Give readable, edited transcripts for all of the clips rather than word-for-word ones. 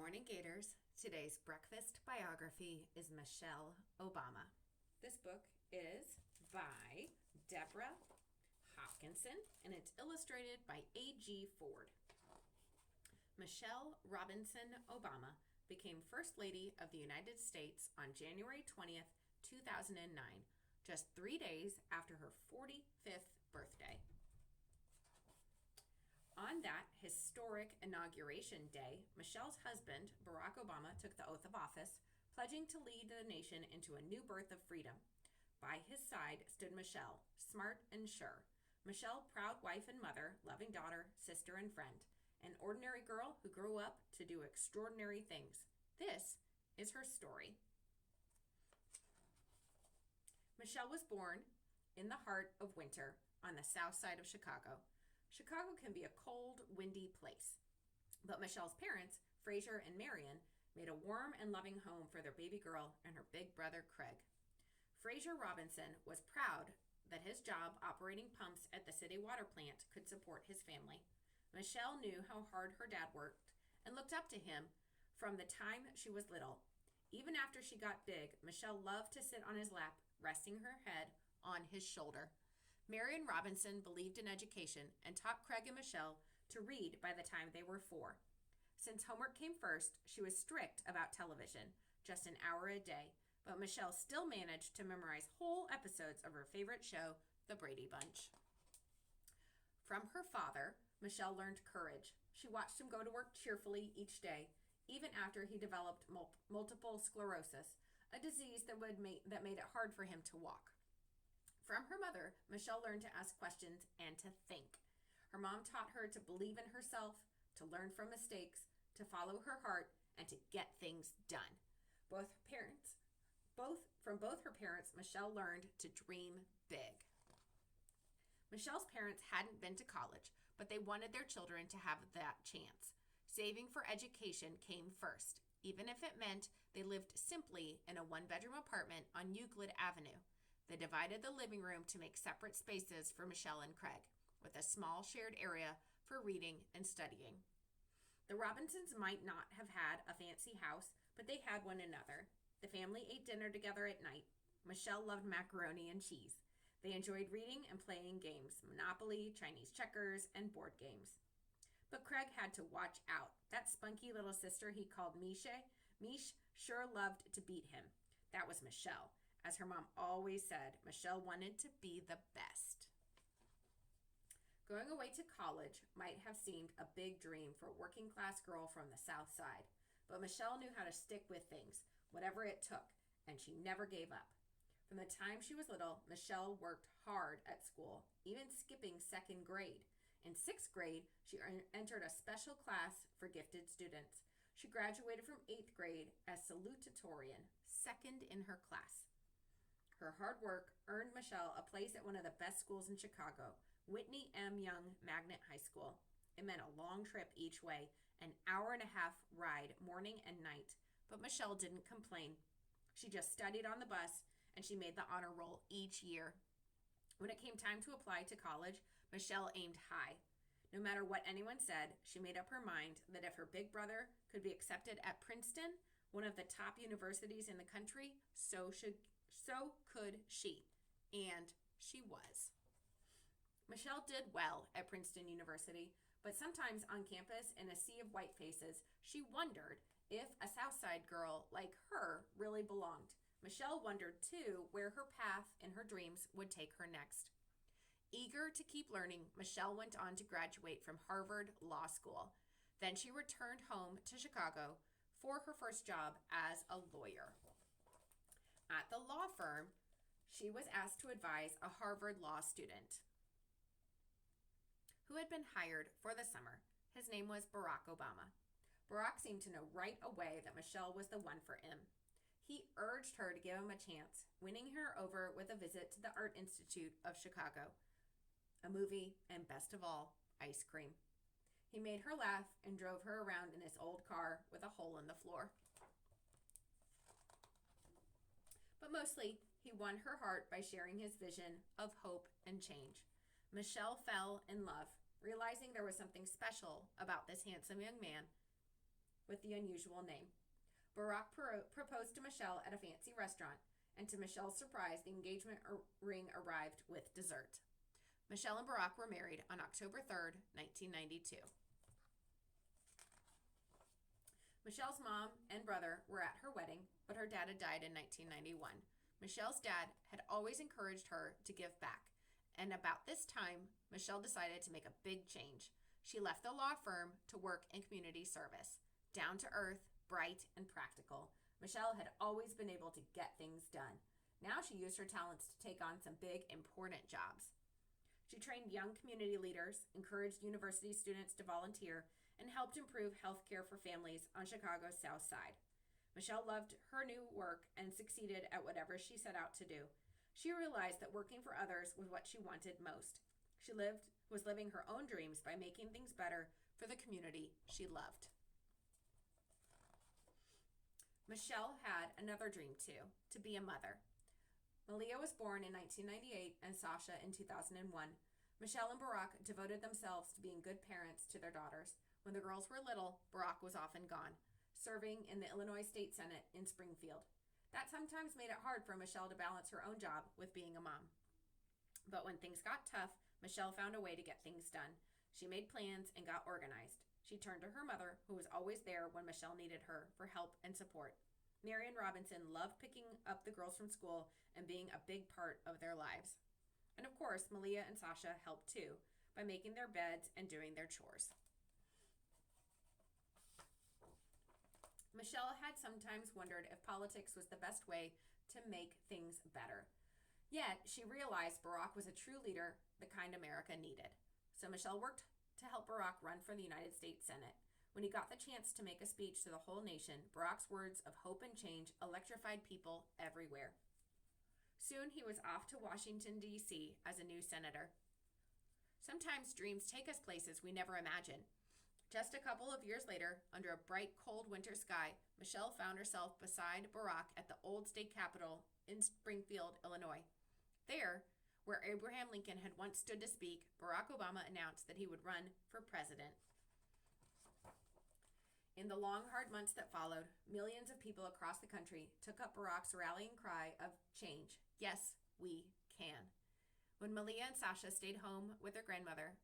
morning, Gators. Today's breakfast biography is Michelle Obama. This book is by Deborah Hopkinson, and it's illustrated by A.G. Ford. Michelle Robinson Obama became First Lady of the United States on January 20th, 2009, just 3 days after her 45th birthday. On that historic inauguration day, Michelle's husband, Barack Obama, took the oath of office, pledging to lead the nation into a new birth of freedom. By his side stood Michelle, smart and sure. Michelle, proud wife and mother, loving daughter, sister, and friend. An ordinary girl who grew up to do extraordinary things. This is her story. Michelle was born in the heart of winter on the south side of Chicago. Chicago can be a cold, windy place. But Michelle's parents, Fraser and Marion, made a warm and loving home for their baby girl and her big brother, Craig. Fraser Robinson was proud that his job operating pumps at the city water plant could support his family. Michelle knew how hard her dad worked and looked up to him from the time she was little. Even after she got big, Michelle loved to sit on his lap, resting her head on his shoulder. Marion Robinson believed in education and taught Craig and Michelle to read by the time they were 4. Since homework came first, she was strict about television, just an hour a day, but Michelle still managed to memorize whole episodes of her favorite show, The Brady Bunch. From her father, Michelle learned courage. She watched him go to work cheerfully each day, even after he developed multiple sclerosis, a disease that made it hard for him to walk. From her mother, Michelle learned to ask questions and to think. Her mom taught her to believe in herself, to learn from mistakes, to follow her heart, and to get things done. From both her parents, Michelle learned to dream big. Michelle's parents hadn't been to college, but they wanted their children to have that chance. Saving for education came first, even if it meant they lived simply in a 1-bedroom apartment on Euclid Avenue. They divided the living room to make separate spaces for Michelle and Craig, with a small shared area for reading and studying. The Robinsons might not have had a fancy house, but they had one another. The family ate dinner together at night. Michelle loved macaroni and cheese. They enjoyed reading and playing games, Monopoly, Chinese checkers, and board games. But Craig had to watch out. That spunky little sister he called Mish sure loved to beat him. That was Michelle. As her mom always said, Michelle wanted to be the best. Going away to college might have seemed a big dream for a working-class girl from the South Side, but Michelle knew how to stick with things, whatever it took, and she never gave up. From the time she was little, Michelle worked hard at school, even skipping 2nd grade. In 6th grade, she entered a special class for gifted students. She graduated from 8th grade as salutatorian, 2nd in her class. Her hard work earned Michelle a place at one of the best schools in Chicago, Whitney M. Young Magnet High School. It meant a long trip each way, an hour-and-a-half ride morning and night, but Michelle didn't complain. She just studied on the bus, and she made the honor roll each year. When it came time to apply to college, Michelle aimed high. No matter what anyone said, she made up her mind that if her big brother could be accepted at Princeton, one of the top universities in the country, so could she. And she was. Michelle did well at Princeton University, but sometimes on campus in a sea of white faces, she wondered if a Southside girl like her really belonged. Michelle wondered, too, where her path and her dreams would take her next. Eager to keep learning, Michelle went on to graduate from Harvard Law School. Then she returned home to Chicago for her first job as a lawyer. At the law firm, she was asked to advise a Harvard Law student who had been hired for the summer. His name was Barack Obama. Barack seemed to know right away that Michelle was the one for him. He urged her to give him a chance, winning her over with a visit to the Art Institute of Chicago, a movie, and best of all, ice cream. He made her laugh and drove her around in his old car with a hole in the floor. But mostly, he won her heart by sharing his vision of hope and change. Michelle fell in love, realizing there was something special about this handsome young man with the unusual name. Barack proposed to Michelle at a fancy restaurant, and to Michelle's surprise, the engagement ring arrived with dessert. Michelle and Barack were married on October 3rd, 1992. Michelle's mom and brother were at her wedding, but her dad had died in 1991. Michelle's dad had always encouraged her to give back, and about this time, Michelle decided to make a big change. She left the law firm to work in community service. Down to earth, bright, and practical, Michelle had always been able to get things done. Now she used her talents to take on some big, important jobs. She trained young community leaders, encouraged university students to volunteer, and helped improve health care for families on Chicago's South Side. Michelle loved her new work and succeeded at whatever she set out to do. She realized that working for others was what she wanted most. She was living her own dreams by making things better for the community she loved. Michelle had another dream too, to be a mother. Malia was born in 1998 and Sasha in 2001. Michelle and Barack devoted themselves to being good parents to their daughters. When the girls were little, Barack was often gone, serving in the Illinois State Senate in Springfield. That sometimes made it hard for Michelle to balance her own job with being a mom. But when things got tough, Michelle found a way to get things done. She made plans and got organized. She turned to her mother, who was always there when Michelle needed her for help and support. Marion Robinson loved picking up the girls from school and being a big part of their lives. And of course, Malia and Sasha helped too, by making their beds and doing their chores. Michelle had sometimes wondered if politics was the best way to make things better. Yet, she realized Barack was a true leader, the kind America needed. So Michelle worked to help Barack run for the United States Senate. When he got the chance to make a speech to the whole nation, Barack's words of hope and change electrified people everywhere. Soon he was off to Washington, D.C. as a new senator. Sometimes dreams take us places we never imagined. Just a couple of years later, under a bright, cold winter sky, Michelle found herself beside Barack at the old state capitol in Springfield, Illinois. There, where Abraham Lincoln had once stood to speak, Barack Obama announced that he would run for president. In the long, hard months that followed, millions of people across the country took up Barack's rallying cry of change. Yes, we can. When Malia and Sasha stayed home with their grandmother,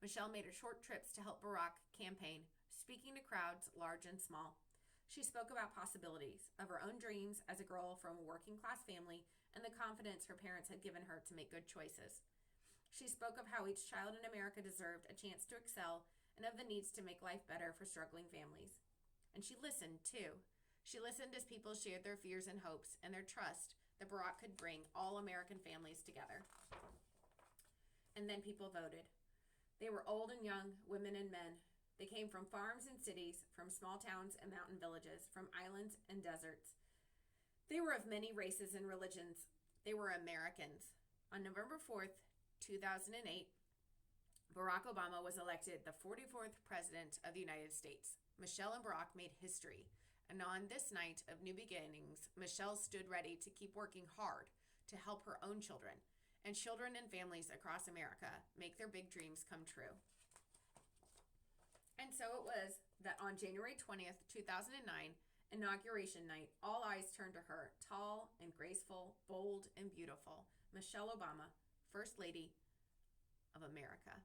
Michelle made short trips to help Barack campaign, speaking to crowds large and small. She spoke about possibilities, of her own dreams as a girl from a working-class family, and the confidence her parents had given her to make good choices. She spoke of how each child in America deserved a chance to excel and of the needs to make life better for struggling families. And she listened, too. She listened as people shared their fears and hopes and their trust that Barack could bring all American families together. And then people voted. They were old and young, women and men. They came from farms and cities, from small towns and mountain villages, from islands and deserts. They were of many races and religions. They were Americans. On November 4th, 2008, Barack Obama was elected the 44th President of the United States. Michelle and Barack made history. And on this night of new beginnings, Michelle stood ready to keep working hard to help her own children and children and families across America make their big dreams come true. And so it was that on January 20th, 2009, Inauguration Night, all eyes turned to her, tall and graceful, bold and beautiful, Michelle Obama, First Lady of America.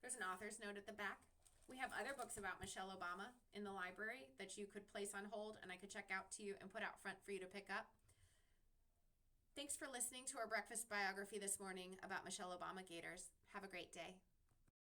There's an author's note at the back. We have other books about Michelle Obama in the library that you could place on hold and I could check out to you and put out front for you to pick up. Thanks for listening to our breakfast biography this morning about Michelle Obama Gators. Have a great day.